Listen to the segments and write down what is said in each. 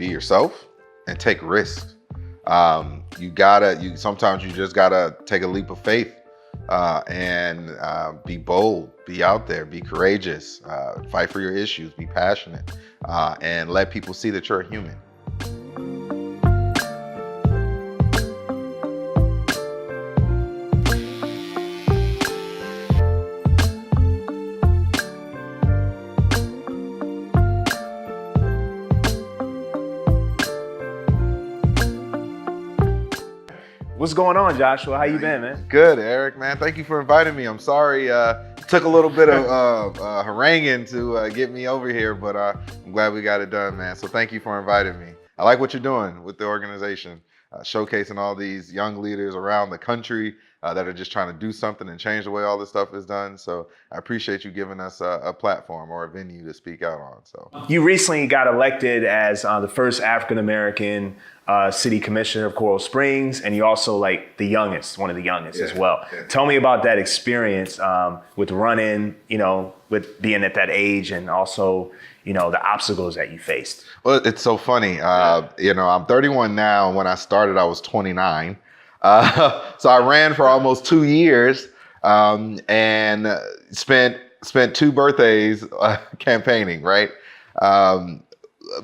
be yourself and take risks. Sometimes you just gotta take a leap of faith and be bold, be out there, be courageous, fight for your issues, be passionate, and let people see that you're a human. What's going on, Joshua? How you been, man? Good, Eric, man. Thank you for inviting me. I'm sorry, it took a little bit of haranguing to get me over here, but I'm glad we got it done, man. So thank you for inviting me. I like what you're doing with the organization, showcasing all these young leaders around the country that are just trying to do something and change the way all this stuff is done. So I appreciate you giving us a platform or a venue to speak out on. So you recently got elected as the first African-American city commissioner of Coral Springs, and you also like the youngest, one of the youngest as well. Yeah. Tell me about that experience with running, with being at that age, and also, the obstacles that you faced. Well, it's so funny. I'm 31 now. When I started, I was 29. So I ran for almost 2 years and spent 2 birthdays campaigning, right?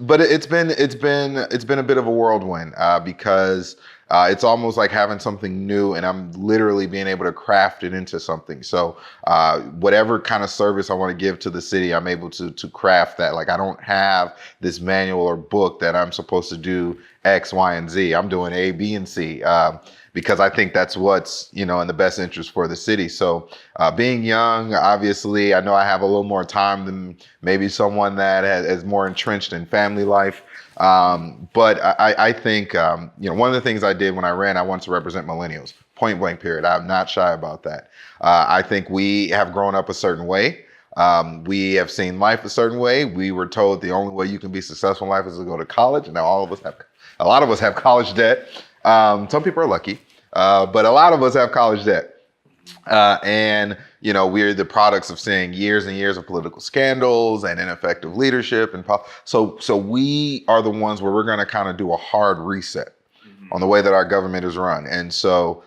But it's been a bit of a whirlwind because it's almost like having something new, and I'm literally being able to craft it into something. So whatever kind of service I want to give to the city, I'm able to craft that. Like, I don't have this manual or book that I'm supposed to do X, Y, and Z. I'm doing A, B, and C because I think that's what's in the best interest for the city. So being young, obviously, I know I have a little more time than maybe someone that is more entrenched in family life. But I think, one of the things I did when I ran, I wanted to represent millennials, point blank period. I'm not shy about that. I think we have grown up a certain way. We have seen life a certain way. We were told the only way you can be successful in life is to go to college. And now a lot of us have college debt. Some people are lucky, but a lot of us have college debt. And we're the products of seeing years and years of political scandals and ineffective leadership. And so we are the ones where we're going to kind of do a hard reset on the way that our government is run. And so,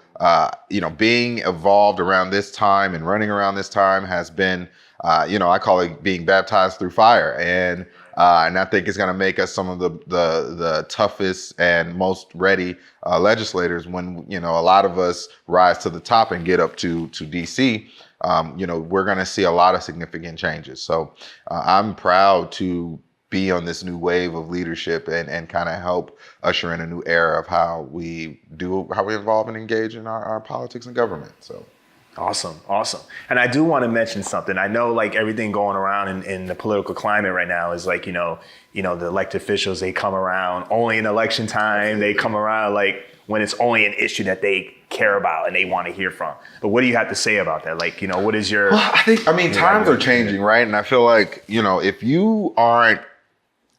being evolved around this time and running around this time has been, I call it being baptized through fire. And I think it's going to make us some of the toughest and most ready legislators when, a lot of us rise to the top and get up to DC. We're going to see a lot of significant changes. So I'm proud to be on this new wave of leadership and kind of help usher in a new era of how we involve and engage in our politics and government. So. Awesome. And I do want to mention something. I know like everything going around in the political climate right now is like, the elected officials, they come around only in election time. They come around like when it's only an issue that they care about and they want to hear from. But what do you have to say about that? Like, what is your... Well, times are changing, right? And I feel like, if you aren't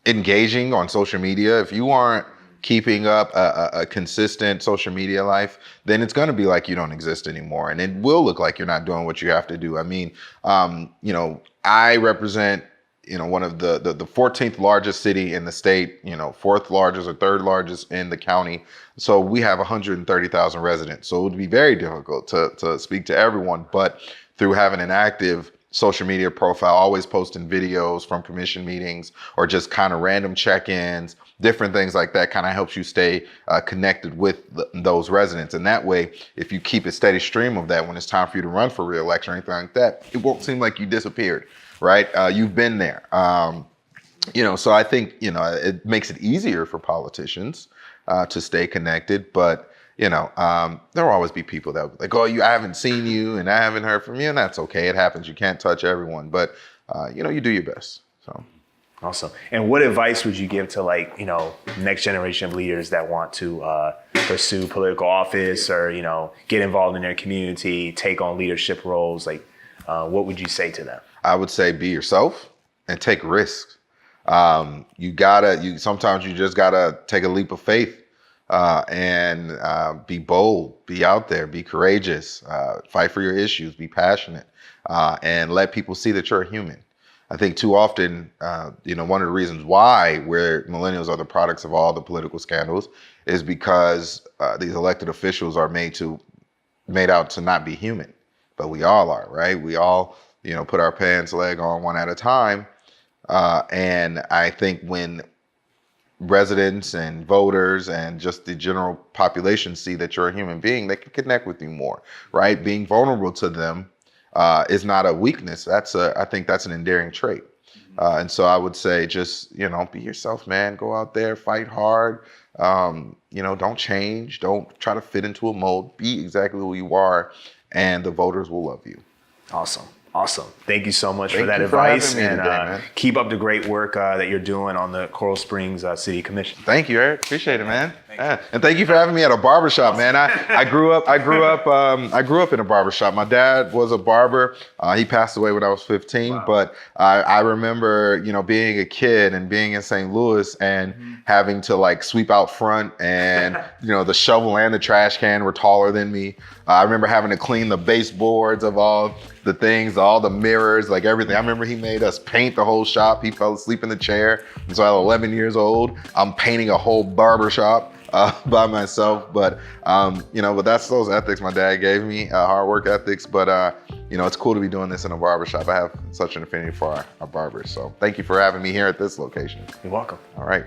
engaging on social media, if you aren't keeping up a consistent social media life, then it's going to be like you don't exist anymore. And it will look like you're not doing what you have to do. I represent, one of the 14th largest city in the state, 4th largest or 3rd largest in the county. So we have 130,000 residents. So it would be very difficult to speak to everyone, but through having an active social media profile, always posting videos from commission meetings or just kind of random check-ins, different things like that kind of helps you stay connected with those residents. And that way, if you keep a steady stream of that when it's time for you to run for re-election or anything like that, it won't seem like you disappeared, right? You've been there. So I think, it makes it easier for politicians to stay connected, but there will always be people that will be like, oh, I haven't seen you and I haven't heard from you, and that's okay. It happens. You can't touch everyone, but you do your best. So. Awesome. And what advice would you give to next generation of leaders that want to pursue political office or, get involved in their community, take on leadership roles? What would you say to them? I would say be yourself and take risks. Sometimes you just gotta take a leap of faith and be bold, be out there, be courageous, fight for your issues, be passionate, and let people see that you're a human. I think too often, one of the reasons why millennials are the products of all the political scandals is because these elected officials are made out to not be human, but we all are, right? We all, put our pants leg on one at a time. And I think when residents and voters and just the general population see that you're a human being, they can connect with you more, right? Being vulnerable to them is not a weakness. I think that's an endearing trait. And so I would say just, be yourself, man. Go out there, fight hard. Don't change. Don't try to fit into a mold. Be exactly who you are, and the voters will love you. Awesome. Awesome. Thank you so much for Thank that you for advice. having me And today, man. keep up the great work that you're doing on the Coral Springs City Commission. Thank you, Eric. Appreciate it, man. Yeah. And thank you for having me at a barbershop, man. I grew up in a barbershop. My dad was a barber. He passed away when I was 15, Wow. but I remember, being a kid and being in St. Louis and having to like sweep out front, and the shovel and the trash can were taller than me. I remember having to clean the baseboards of all the things, all the mirrors, like everything. I remember he made us paint the whole shop. He fell asleep in the chair. And so at 11 years old, I'm painting a whole barber shop by myself. But that's those ethics my dad gave me, hard work ethics. But it's cool to be doing this in a barber shop. I have such an affinity for our barbers. So thank you for having me here at this location. You're welcome. All right.